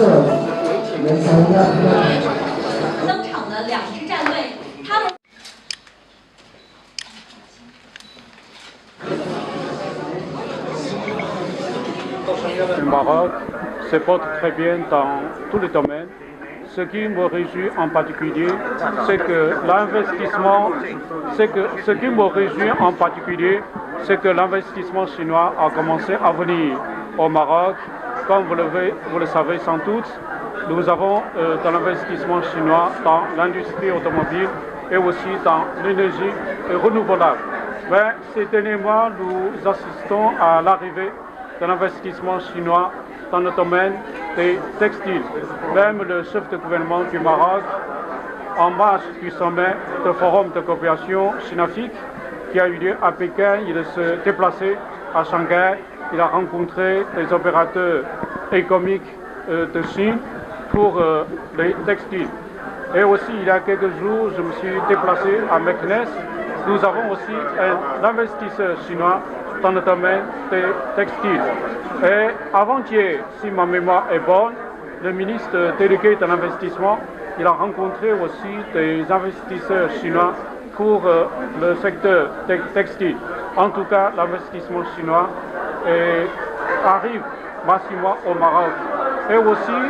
登场的两支战队，他们。 Le Maroc se porte très bien dans tous les domaines. Ce qui me réjouit en particulier, c'est que l'investissement chinois a commencé à venir au Maroc. Comme vous le savez sans doute, nous avons de l'investissement chinois dans l'industrie automobile et aussi dans l'énergie renouvelable. Mais ces derniers mois, nous assistons à l'arrivée de l'investissement chinois dans le domaine des textiles. Même le chef de gouvernement du Maroc, en marge du sommet de forum de coopération Chine-Afrique qui a eu lieu à Pékin, il s'est déplacé à Shanghai. Il a rencontré des opérateurs économiques de Chine pour les textiles. Et aussi, il y a quelques jours, je me suis déplacé à Meknès. Nous avons aussi un investisseur chinois dans le domaine des textiles. Et avant-hier, si ma mémoire est bonne, le ministre délégué de l'investissement, il a rencontré aussi des investisseurs chinois pour le secteur textile. En tout cas, l'investissement chinois arrive massivement au Maroc. Et aussi,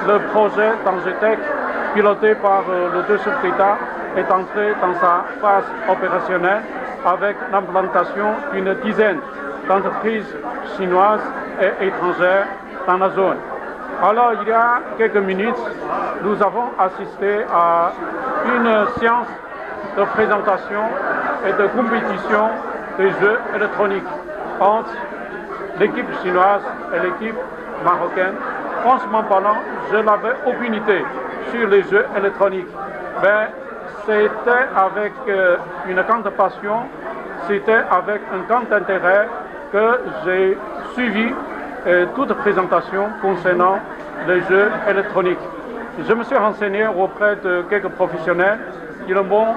le projet Tangetec, piloté par le deux chefs d'État, est entré dans sa phase opérationnelle avec l'implantation d'une dizaine d'entreprises chinoises et étrangères dans la zone. Alors, il y a quelques minutes, nous avons assisté à une séance de présentation et de compétition des jeux électroniques entre l'équipe chinoise et l'équipe marocaine. Franchement parlant, je n'avais aucune idée sur les jeux électroniques. Mais c'était avec une grande passion, c'était avec un grand intérêt que j'ai suivi toute présentation concernant les jeux électroniques. Je me suis renseigné auprès de quelques professionnels qui m'ont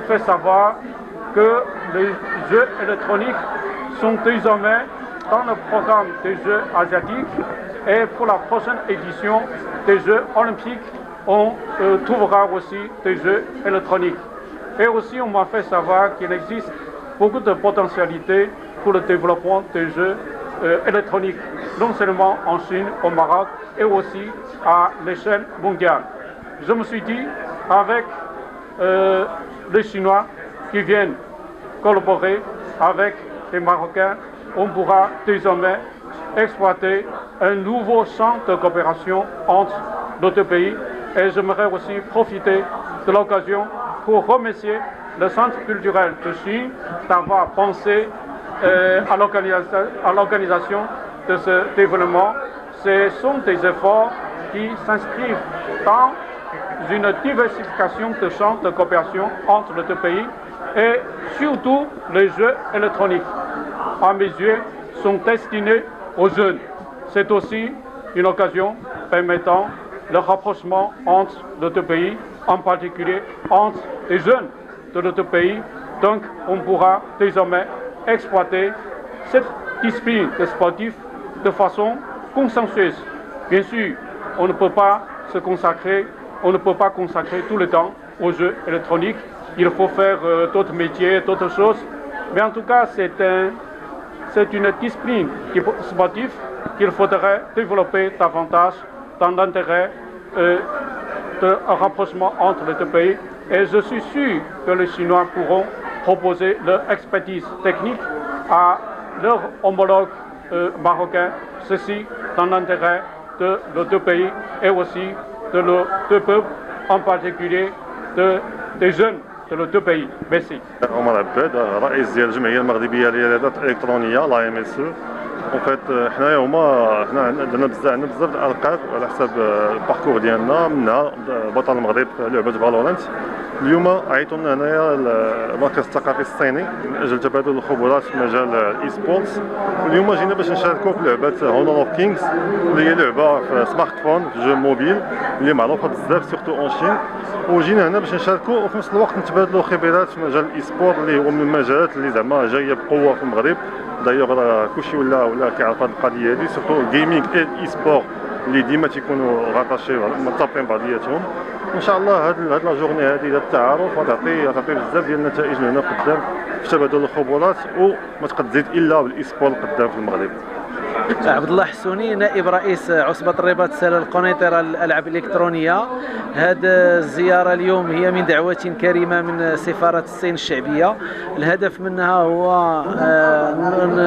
fait savoir que les jeux électroniques sont désormais dans le programme des Jeux asiatiques et pour la prochaine édition des Jeux olympiques, on trouvera aussi des jeux électroniques. Et aussi, on m'a fait savoir qu'il existe beaucoup de potentialités pour le développement des jeux électroniques, non seulement en Chine, au Maroc, et aussi à l'échelle mondiale. Je me suis dit, avec les Chinois qui viennent collaborer avec les Marocains, on pourra désormais exploiter un nouveau champ de coopération entre nos deux pays. Et j'aimerais aussi profiter de l'occasion pour remercier le Centre culturel de Chine d'avoir pensé à l'organisation de ce développement. Ce sont des efforts qui s'inscrivent dans une diversification de champs de coopération entre les deux pays et surtout les jeux électroniques. À mes yeux, sont destinés aux jeunes. C'est aussi une occasion permettant le rapprochement entre les deux pays, en particulier entre les jeunes de nos deux pays. Donc, on pourra désormais exploiter cette discipline sportive de façon consensueuse. Bien sûr, on ne peut pas consacrer tout le temps aux jeux électroniques. Il faut faire d'autres métiers, d'autres choses. Mais en tout cas, c'est une discipline sportive qu'il faudrait développer davantage dans l'intérêt de rapprochement entre les deux pays. Et je suis sûr que les Chinois pourront proposer leur expertise technique à leurs homologues marocains, ceci dans l'intérêt de nos deux pays et aussi de nos deux peuples, en particulier des jeunes de nos deux pays. Merci. عمر عباد رئيس ديال الجمعيه المغربيه للرياضات الالكترونيه لا ام اس. En fait, حنايا هما حنا عندنا بزاف د الالقاب على حساب الباركور ديالنا، منها بطل المغرب في لعبه فالورانت. اليوم عيطوا لنا هنايا المركز الثقافي الصيني من اجل تبادل الخبرات في مجال الاي سبورتس. واليوم جينا باش نشاركوا في لعبه هونر اوف كينغز اللي هي لعبه في سمارت فون، في جو موبيل اللي معروفه بزاف سورتو اون شين. وجينا هنا باش نشاركوا وفي نفس الوقت نتبادلوا خبرات في مجال الاي سبورت اللي هو من المجالات اللي زعما جايه بقوه في المغرب. دايوغ كلشي ولا كيعرف هذه القضيه هذه سورتو الجيمنج اي سبور اللي ديما تيكونوا غاطاشي مرتبطين بعضياتهم. وان شاء الله هاد لا جورني هذه ديال التعارف غتعطي بزاف ديال النتائج من هنا قدام في تبادل الخبرات، وما تقد تزيد الا بالاسبور قدام في المغرب. عبد الله حسوني، نائب رئيس عصبة الرباط سلا القنيطرة للألعاب الإلكترونية. هذه الزيارة اليوم هي من دعوة كريمة من سفارة الصين الشعبية. الهدف منها هو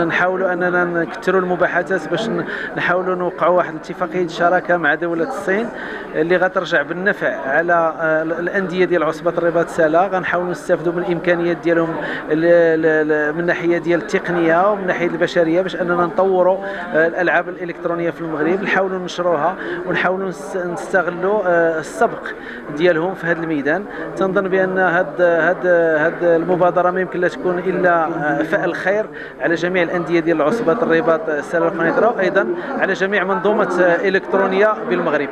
نحاولوا أننا نكثروا المباحثات باش نحاولوا نوقعوا واحد اتفاقية شراكة مع دولة الصين اللي غترجع بالنفع على الأندية ديال عصبة الرباط سلا. غنحاولوا نستافدوا من الإمكانيات ديالهم من الناحية ديال التقنية ومن الناحية البشرية باش أننا نطوروا الالعاب الالكترونيه في المغرب، نحاولوا ننشروها ونحاولوا نستغلوا السبق ديالهم في هذا الميدان. تنظن بان هاد المبادره ما يمكن لا تكون الا فعل خير على جميع الانديه ديال عصبات الرباط سلا القنيطره، وايضا على جميع منظومه الكترونيه بالمغرب.